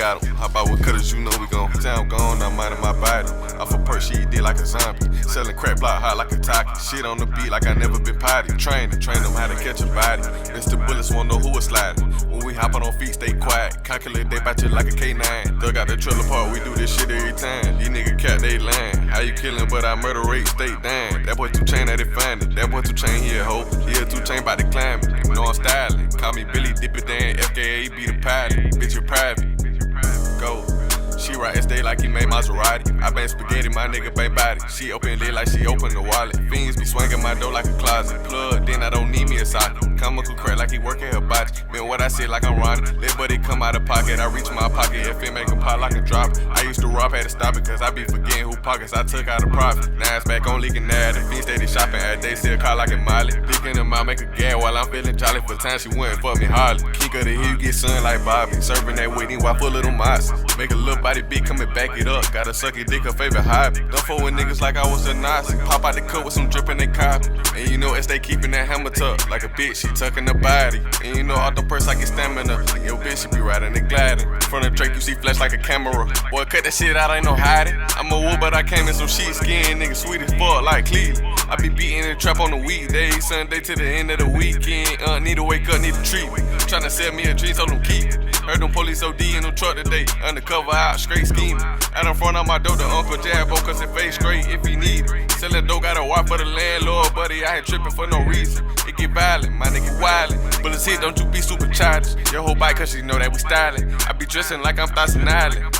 got him. Hop out with cutters, you know we gon' town gone, I'm minding my body. Off a perk, she did like a zombie. Selling crack block hot like a taki. Shit on the beat like I never been potty. Train them how to catch a body. Mr. Bullets won't know who was sliding. When we hop on feet, stay quiet. Calculate they bout you like a K9. Dug out the trailer park, we do this shit every time. These niggas cat they lying. How you killing, but I murder rate stay down. That boy 2 Chain, that they find it. That boy 2 Chain, he a hoe. He a 2 Chain bout to climb it. You know I'm styling. Call me Billy, dip it down. FKA be the pilot. Bitch, you private. Go. She ride Sday like he made Maserati. I bang spaghetti, my nigga bang body. She open lit like she open the wallet. Fiends be swinging my door like a closet. Plug, then I don't need me a socket. Comical crack like he working her body. Man, what I said like I'm Ronnie. Let buddy come out of pocket. I reach my pocket. If it make him pop like a drop. I used to rob, had to stop it cause I be forgetting who pockets I took out of profit. Now it's back on leaking now. The fiends steady shopping at day, still call like a Molly. Dick in the mouth, make a gag while I'm feeling jolly. For time she wouldn't fuck me hardly. King of the hill, you get sun like Bobby. Serving that Whitney while full of them moss. Make a little body big, come and back it up. Gotta suck your dick, her favorite hobby. Don't fuck with niggas like I was a Nazi. Pop out the cut with some drip in they copy. And you know they keeping that hammer tucked. Like a bitch, she tucking the body. And you know all the purse I get stamina. Yo bitch, she be riding the gliding. From the Drake, you see flash like a camera. Boy, cut that shit out, ain't no hiding. I'm a wolf, but I came in some sheepskin. Nigga sweet as fuck like Cleveland. I be beating the trap on the weekdays, Sunday to the end of the weekend. Need to wake up, need to treat me. Tryna sell me a dream, so don't keep it. Heard them police OD in the truck today. Undercover out, straight scheming. Out in front of my door, the Uncle Jabbo, cause it face straight if he need it. Selling dope, got a wife for the landlord, buddy. I ain't tripping for no reason. It get violent, my nigga wildin'. Bullets hit, don't you be super childish. Your whole bike, cause she know that we styling. I be dressing like I'm Thousand Island.